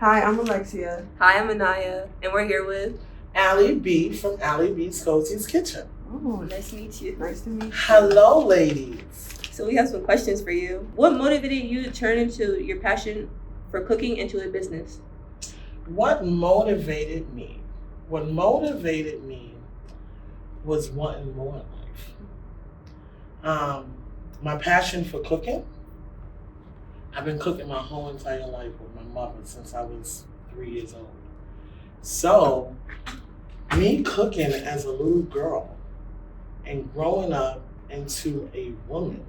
Hi, I'm Alexia. Hi, I'm Anaya, and we're here with Allie B from Allie B's Cozy's Kitchen. Oh, nice to meet you. Nice to meet you. Hello, ladies. So we have some questions for you. What motivated you to turn into your passion for cooking into a business? What motivated me? What motivated me was wanting more in life. My passion for cooking. I've been cooking my whole entire life with my mother since I was 3 years old. So, me cooking as a little girl and growing up into a woman,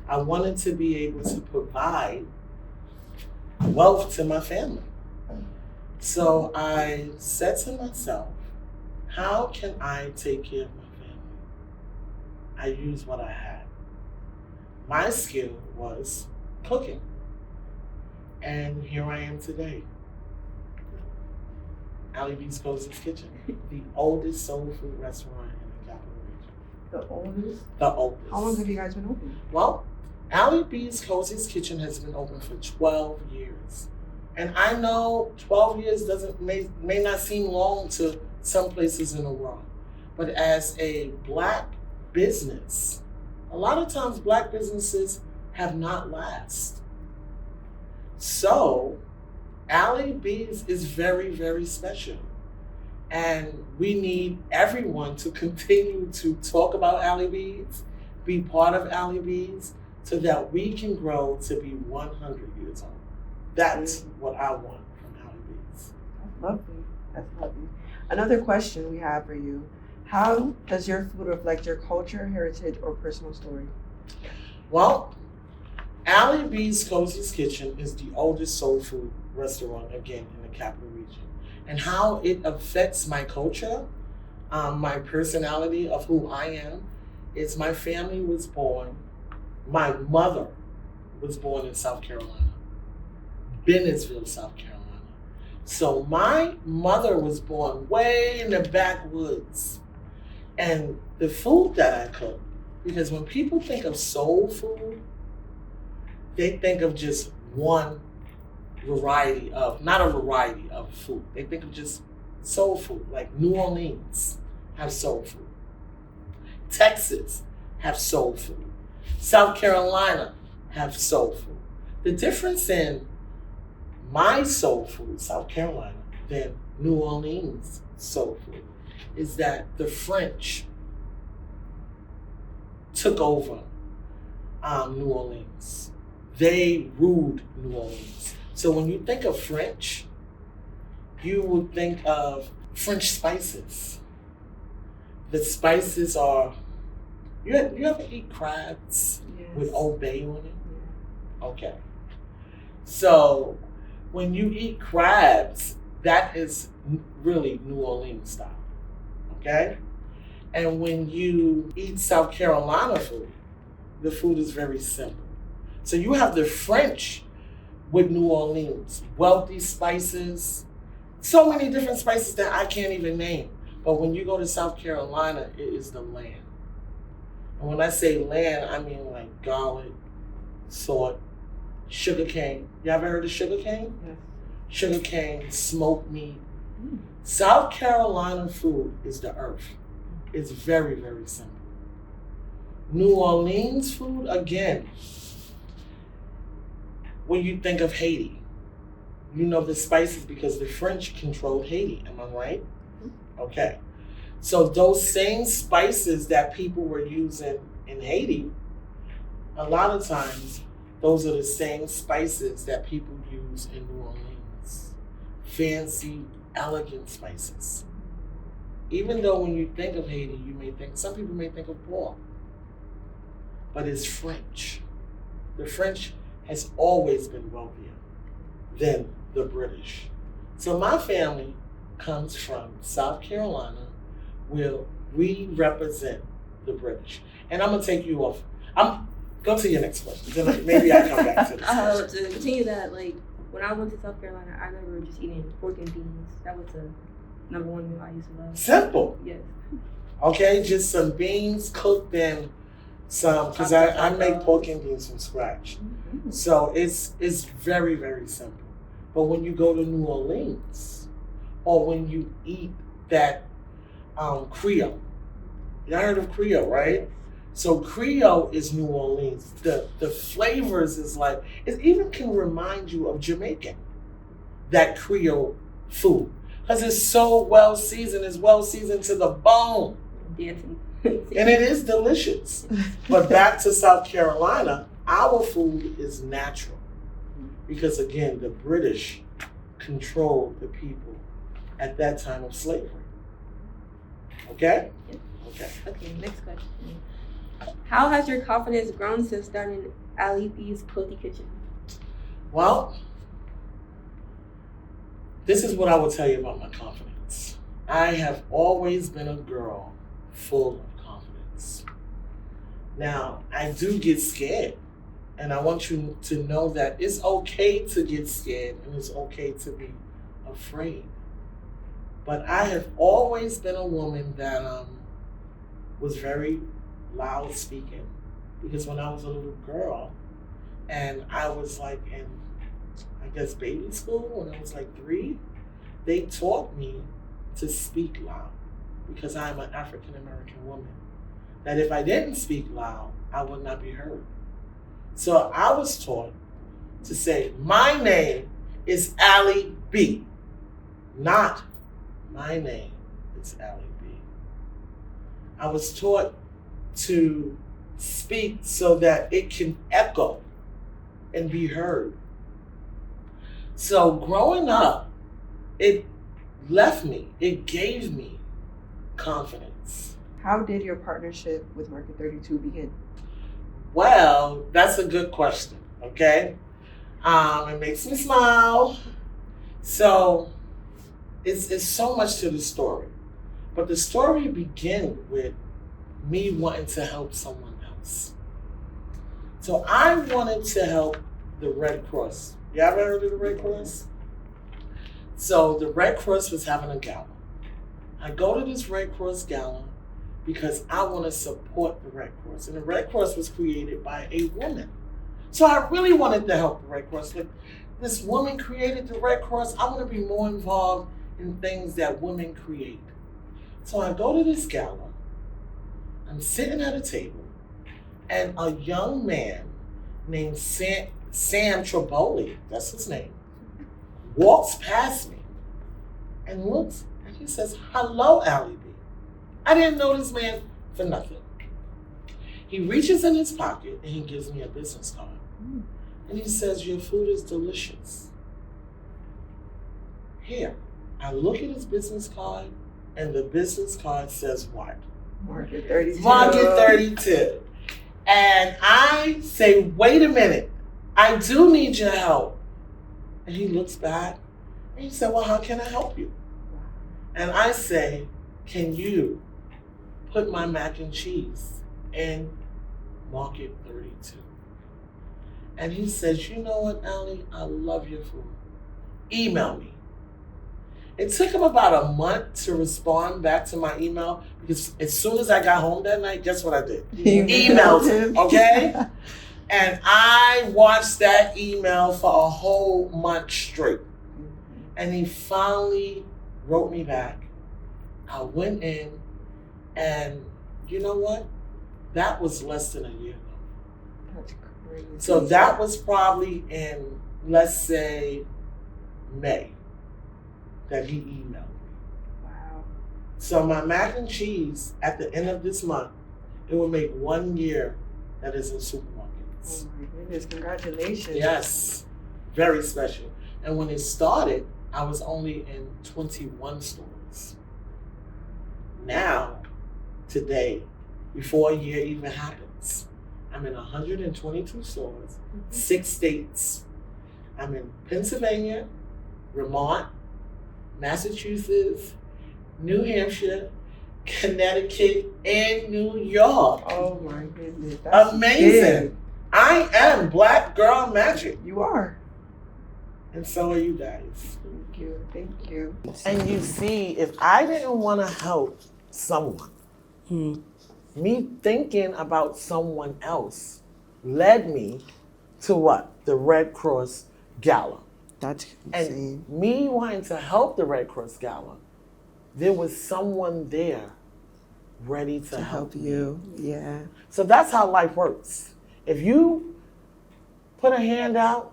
I wanted to be able to provide wealth to my family. So I said to myself, how can I take care of my family? I used what I had. My skill was cooking. And here I am today. Allie B's Cozy's Kitchen, the oldest soul food restaurant in the capital region. The oldest? The oldest. How long have you guys been open? Well, Allie B's Cozy's Kitchen has been open for 12 years. And I know 12 years may not seem long to some places in the world. But as a Black business, a lot of times Black businesses have not lasted. So, Allie B's is very, very special. And we need everyone to continue to talk about Allie B's, be part of Allie B's, so that we can grow to be 100 years old. That's what I want from Allie B's. That's lovely. That's lovely. Another question we have for you. How does your food reflect your culture, heritage, or personal story? Well, Allie B's Cozy's Kitchen is the oldest soul food restaurant, again, in the capital region. And how it affects my culture, my personality of who I am, is my family was born, my mother was born in South Carolina, Bennettsville, South Carolina. So my mother was born way in the backwoods. And the food that I cook, because when people think of soul food, they think of just one variety of, not a variety of food. They think of just soul food, like New Orleans have soul food. Texas have soul food. South Carolina have soul food. The difference in my soul food, South Carolina, than New Orleans soul food is that the French took over New Orleans. They ruled New Orleans. So when you think of French, you would think of French spices. The spices are, you ever eat crabs with Old Bay on it? Yeah. Okay. So when you eat crabs, that is really New Orleans style, okay? And when you eat South Carolina food, the food is very simple. So you have the French with New Orleans, wealthy spices, so many different spices that I can't even name. But when you go to South Carolina, it is the land. And when I say land, I mean like garlic, salt, sugar cane. You ever heard of sugar cane? Yes. Sugar cane, smoked meat. South Carolina food is the earth. It's very, very simple. New Orleans food, again, when you think of Haiti, you know the spices because the French controlled Haiti, am I right? Okay. So those same spices that people were using in Haiti, a lot of times, those are the same spices that people use in New Orleans. Fancy, elegant spices. Even though when you think of Haiti, some people may think of pork, but it's French. The French has always been wealthier than the British. So my family comes from South Carolina, where we represent the British. And I'm gonna take you off. Go to your next question. Then maybe I come back to this. To continue that, like when I went to South Carolina, I remember just eating pork and beans. That was the number one meal I used to love. Simple. Yes. Okay, just some beans cooked in some, because I make pork and beans from scratch. Mm-hmm. So it's very, very simple. But when you go to New Orleans, or when you eat that Creole, you heard of Creole, right? So Creole is New Orleans. The flavors is like, it even can remind you of Jamaican, that Creole food. Because it's so well seasoned, it's well seasoned to the bone. Dancing. And it is delicious. But back to South Carolina, our food is natural. Because again, the British controlled the people at that time of slavery. Okay? Okay. Okay, next question. How has your confidence grown since starting Ali B's Cozy Kitchen? Well, this is what I will tell you about my confidence. I have always been a girl full of confidence. Now, I do get scared. And I want you to know that it's okay to get scared and it's okay to be afraid. But I have always been a woman that was very loud speaking. Because when I was a little girl, and I was like in, I guess, baby school, when I was like 3, they taught me to speak loud because I'm an African American woman. That if I didn't speak loud, I would not be heard. So I was taught to say, my name is Ali B, not my name is Ali B. I was taught to speak so that it can echo and be heard. So growing up, it it gave me confidence. How did your partnership with Market 32 begin? Well, that's a good question, okay? It makes me smile. So it's so much to the story. But the story began with me wanting to help someone else. So I wanted to help the Red Cross. You ever heard of the Red Cross? So the Red Cross was having a gala. I go to this Red Cross gala because I want to support the Red Cross. And the Red Cross was created by a woman. So I really wanted to help the Red Cross. Like, this woman created the Red Cross. I want to be more involved in things that women create. So I go to this gala. I'm sitting at a table, and a young man named Sam Triboli, that's his name, walks past me and looks, and he says, "Hello, Ali B." I didn't know this man for nothing. He reaches in his pocket and he gives me a business card. And he says, "Your food is delicious." Here, I look at his business card, and the business card says what? Market 32. Market 32. And I say, "Wait a minute, I do need your help." And he looks back and he said, "Well, how can I help you?" And I say, "Can you put my mac and cheese in Market 32?" And he says, "You know what, Ali? I love your food. Email me." It took him about a month to respond back to my email because as soon as I got home that night, guess what I did? You Emailed him, okay? And I watched that email for a whole month straight. And he finally wrote me back. I went in, and you know what? That was less than a year ago. That's crazy. So that was probably in, let's say, May that he emailed me. Wow. So my mac and cheese at the end of this month, it will make 1 year that is in supermarkets. Oh my goodness, congratulations. Yes, very special. And when it started, I was only in 21 stores. Now, today, before a year even happens, I'm in 122 stores, 6 states. I'm in Pennsylvania, Vermont, Massachusetts, New Hampshire, Connecticut, and New York. Oh my goodness. That's Amazing. big. I am Black Girl Magic. You are. And so are you guys. Thank you. Thank you. And you see, if I didn't want to help someone, me thinking about someone else led me to what? The Red Cross Gala. That's And insane. me wanting to help the Red Cross Gala, there was someone there ready to help me. you. Yeah. So that's how life works. If you put a hand out,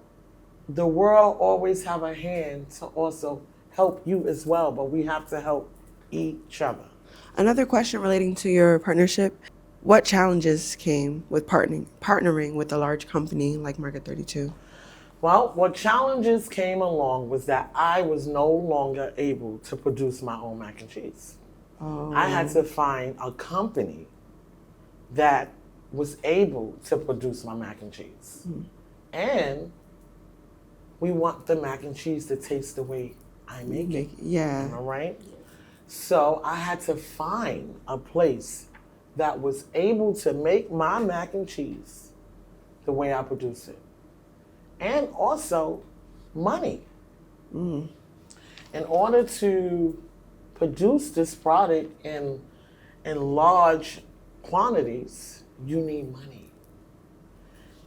the world always have a hand to also help you as well, but we have to help each other. Another question relating to your partnership. What challenges came with partnering with a large company like Market 32? Well, what challenges came along was that I was no longer able to produce my own mac and cheese. Oh. I had to find a company that was able to produce my mac and cheese. And we want the mac and cheese to taste the way I make it. Yeah. All right? So I had to find a place that was able to make my mac and cheese the way I produce it. And also money. In order to produce this product in large quantities, you need money.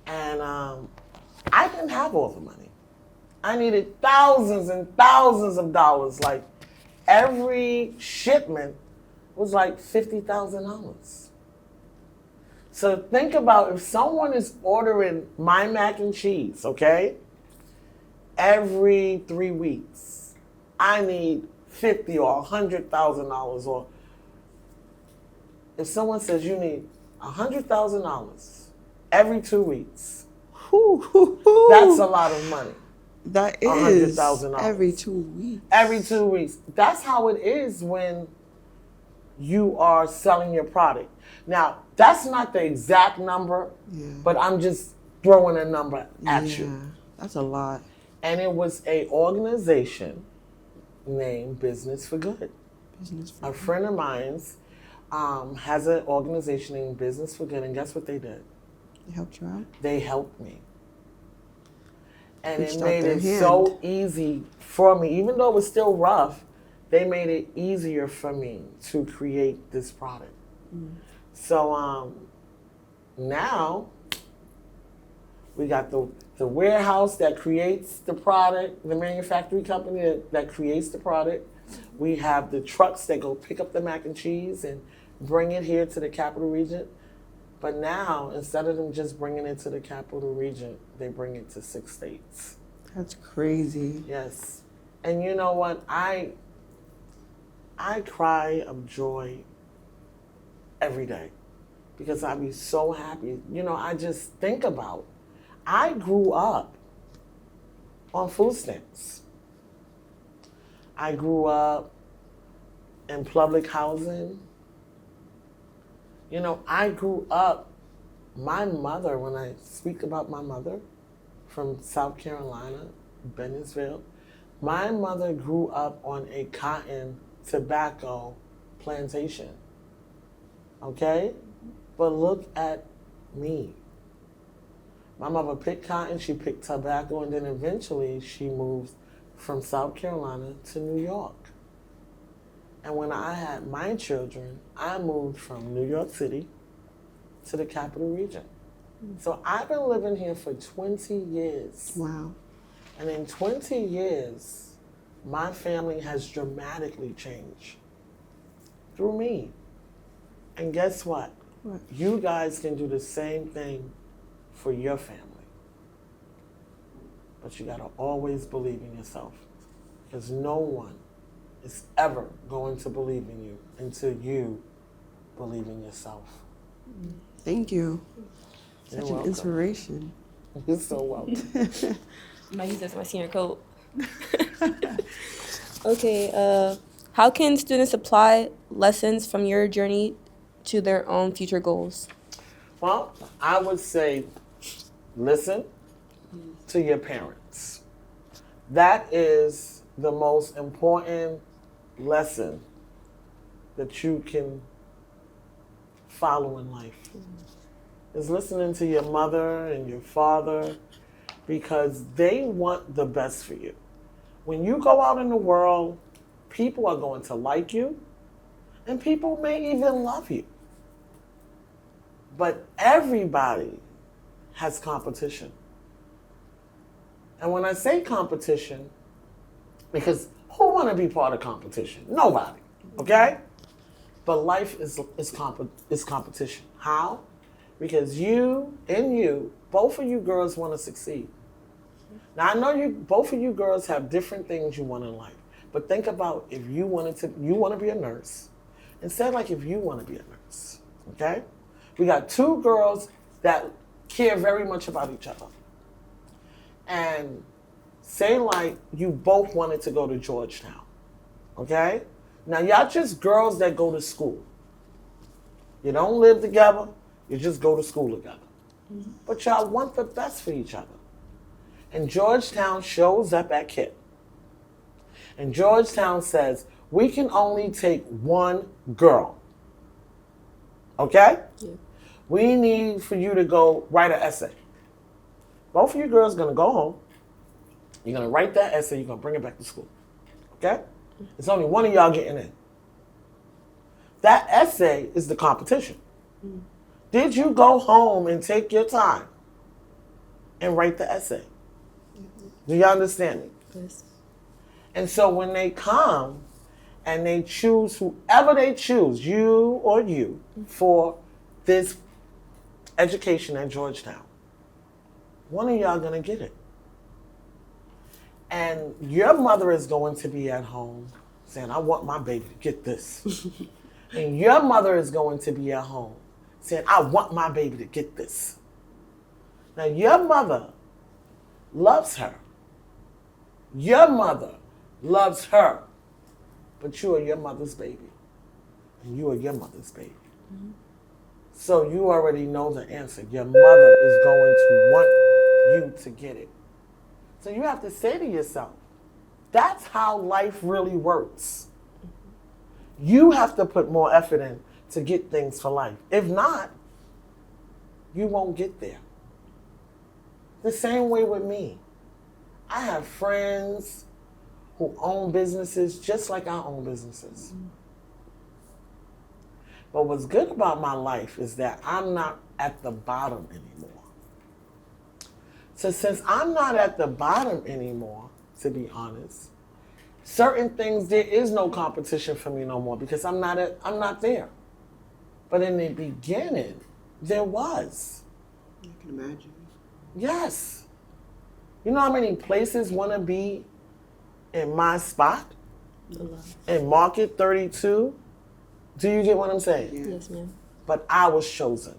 And I didn't have all the money. I needed thousands and thousands of dollars. Like every shipment was like $50,000. So think about if someone is ordering my mac and cheese, okay, every 3 weeks, I need $50,000 or $100,000. Or if someone says you need $100,000 every 2 weeks, that's a lot of money. That is $100,000 every 2 weeks. Every 2 weeks. That's how it is when you are selling your product. Now, that's not the exact number, but I'm just throwing a number at you. That's a lot. And it was an organization named Business for Good. A friend of mine's has an organization named Business for Good, and guess what they did? They helped you out? They helped me. And Reached it out made their it hand. so easy for me. Even though it was still rough, they made it easier for me to create this product. So now we got the warehouse that creates the product, the manufacturing company that creates the product. We have the trucks that go pick up the mac and cheese and bring it here to the Capital Region. But now, instead of them just bringing it to the Capital Region, they bring it to 6 states. That's crazy. Yes. And you know what? I cry of joy every day because I be so happy. You know, I just think about, I grew up on food stamps. I grew up in public housing. You know, I grew up, my mother, when I speak about my mother from South Carolina, Bennettsville, my mother grew up on a cotton tobacco plantation. Okay? But look at me. My mother picked cotton, she picked tobacco, and then eventually she moved from South Carolina to New York. And when I had my children, I moved from New York City to the Capital Region. So I've been living here for 20 years. Wow. And in 20 years, my family has dramatically changed through me. And guess what? What? You guys can do the same thing for your family. But you gotta always believe in yourself. Because no one is ever going to believe in you until you believe in yourself. Thank you. You're Such an welcome. inspiration. You're so welcome. I might use that as my senior coat. Okay, how can students apply lessons from your journey to their own future goals? Well, I would say listen to your parents. That is the most important lesson that you can follow in life. Is listening to your mother and your father because they want the best for you. When you go out in the world, people are going to like you and people may even love you. But everybody has competition. And when I say competition, because who want to be part of competition? Nobody, okay? But life is competition. How? Because both of you girls want to succeed. Now I know both of you girls have different things you want in life, but think about if you want to be a nurse, and say like if you want to be a nurse, okay? We got two girls that care very much about each other, and say like you both wanted to go to Georgetown, okay? Now y'all just girls that go to school. You don't live together, you just go to school together. Mm-hmm. But y'all want the best for each other. And Georgetown shows up at KIT. And Georgetown says, we can only take one girl. Okay? Yeah. We need for you to go write an essay. Both of you girls are going to go home. You're going to write that essay. You're going to bring it back to school. Okay? It's only one of y'all getting in. That essay is the competition. Mm. Did you go home and take your time and write the essay? Mm-hmm. Do you understand me? Yes. And so when they come and they choose whoever they choose, you or you, for this education at Georgetown, one of y'all gonna get it. And your mother is going to be at home saying, I want my baby to get this. And your mother is going to be at home saying, I want my baby to get this. Now your mother loves her. Your mother loves her. But you are your mother's baby. And you are your mother's baby. Mm-hmm. So you already know the answer. Your mother is going to want you to get it. So you have to say to yourself, that's how life really works. You have to put more effort in to get things for life. If not, you won't get there. The same way with me. I have friends who own businesses just like I own businesses. Mm-hmm. But what's good about my life is that I'm not at the bottom anymore. So since I'm not at the bottom anymore, to be honest, certain things, there is no competition for me no more because I'm not there. But in the beginning, there was. You can imagine. Yes. You know how many places want to be in my spot? In Market 32? Do you get what I'm saying? Yeah. Yes, ma'am. But I was chosen.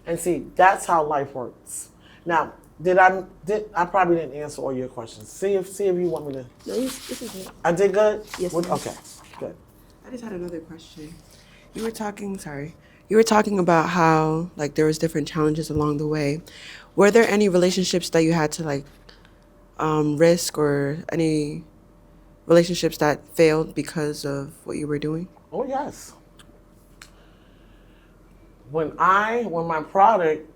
And see, that's how life works. Now, I probably didn't answer all your questions. See if you want me to. No, this is good. I did good? Yes, ma'am. Okay, good. I just had another question. You were talking about how like there was different challenges along the way. Were there any relationships that you had to like risk, or any relationships that failed because of what you were doing? Oh yes. When my product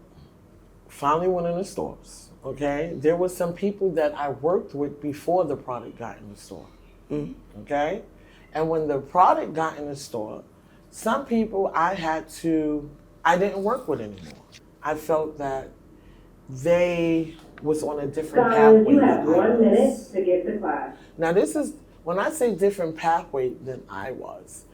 finally went in the stores, okay, there were some people that I worked with before the product got in the store, okay? And when the product got in the store, some people I didn't work with anymore. I felt that they was on a different pathway. You have 1 minute to get to class. Now this is, when I say different pathway than I was,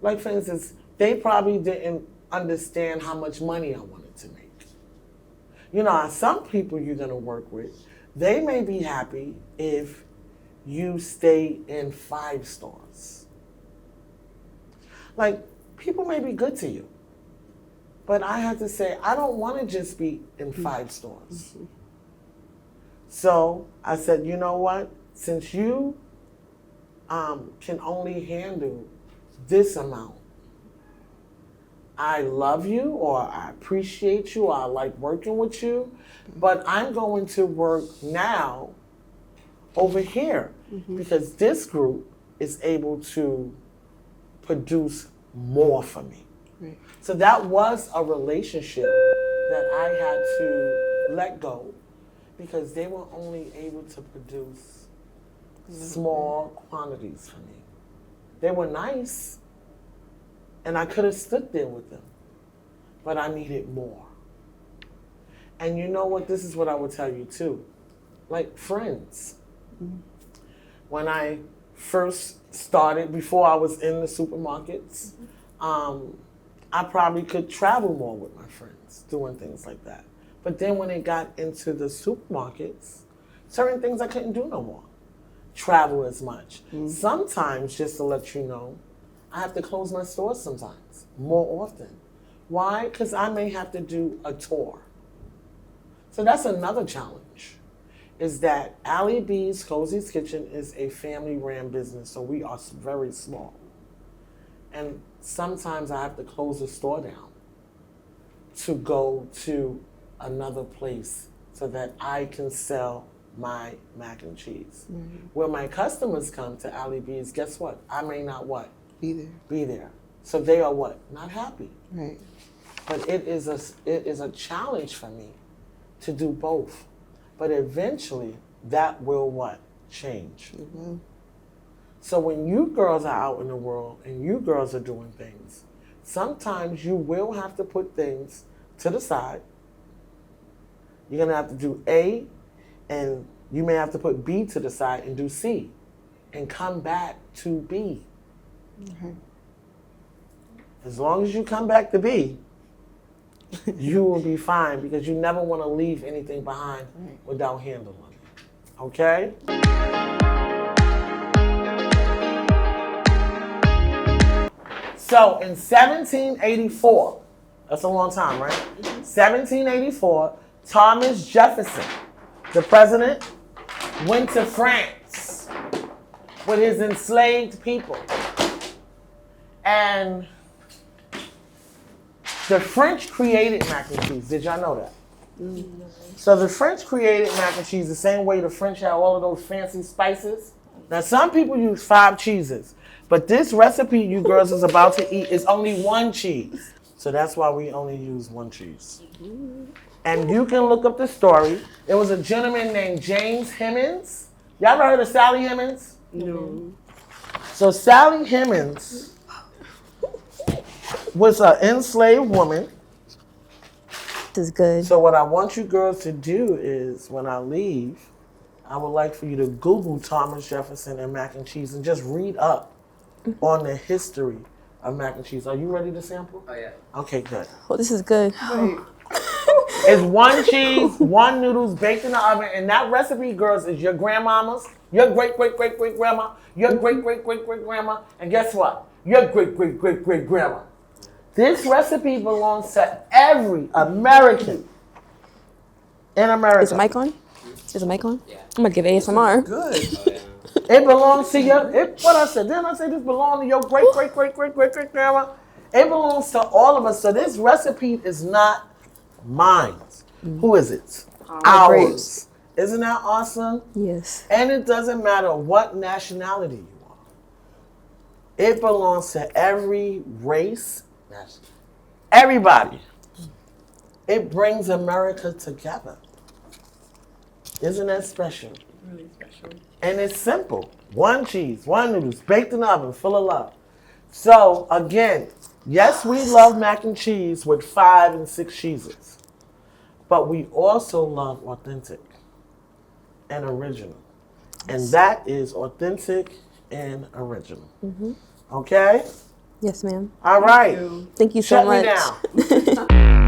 like for instance, they probably didn't understand how much money I wanted to make. You know, some people you're gonna work with, they may be happy if you stay in 5 stores. Like, people may be good to you, but I have to say, I don't wanna just be in 5 stores. Mm-hmm. So I said, you know what? Since you can only handle this amount, I love you, or I appreciate you, or I like working with you, but I'm going to work now over here because this group is able to produce more for me. Right. So that was a relationship that I had to let go because they were only able to produce small quantities for me. They were nice, and I could have stood there with them, but I needed more. And you know what? This is what I would tell you too. Like friends. When I first started, before I was in the supermarkets, I probably could travel more with my friends, doing things like that. But then when it got into the supermarkets, certain things I couldn't do no more. Travel as much. Sometimes, just to let you know, I have to close my stores sometimes, more often. Why? Because I may have to do a tour. So that's another challenge, is that Allie B's Cozy's Kitchen is a family-ran business, so we are very small. And sometimes I have to close the store down to go to another place so that I can sell my mac and cheese. When my customers come to Allie B's, guess what? I may not what? Be there. Be there. So they are what? Not happy. Right. But it is a challenge for me to do both. But eventually that will what? Change. It will. So when you girls are out in the world and you girls are doing things, sometimes you will have to put things to the side. You're gonna have to do A, and you may have to put B to the side and do C, and come back to B. Okay. As long as you come back to B, you will be fine, because you never want to leave anything behind without handling it. Okay? So in 1784, that's a long time, right? 1784, Thomas Jefferson, the president, went to France with his enslaved people. And the French created mac and cheese. Did y'all know that? So the French created mac and cheese the same way the French had all of those fancy spices. Now some people use 5 cheeses, but this recipe you girls is about to eat is only 1 cheese. So that's why we only use 1 cheese. And you can look up the story. There was a gentleman named James Hemings. Y'all ever heard of Sally Hemings? No. So Sally Hemings was an enslaved woman. This is good. So what I want you girls to do is, when I leave, I would like for you to Google Thomas Jefferson and mac and cheese and just read up on the history of mac and cheese. Are you ready to sample? Oh, yeah. Okay, good. Oh, this is good. Wait. It's 1 cheese, 1 noodles baked in the oven, and that recipe, girls, is your grandmama's, your great-great-great-great-grandma, your great-great-great-great-grandma, and guess what? Your great-great-great-great-grandma. This recipe belongs to every American in America. Is the mic on? Is the mic on? Yeah. I'm gonna give ASMR. Good. Oh, yeah. It belongs to your, what I said, didn't I say this belongs to your great-great-great-great-great-great-grandma? It belongs to all of us, so this recipe is not mine. Who is it? Ours. Isn't that awesome? Yes. And it doesn't matter what nationality you are. It belongs to every race, everybody. It brings America together. Isn't that special? Really special. And it's simple. 1 cheese, 1 noodles, baked in the oven, full of love. So again, yes, we love mac and cheese with 5 and 6 cheeses. But we also love authentic and original. And that is authentic and original. Okay? Yes, ma'am. All right. Thank you so Shut much. me down.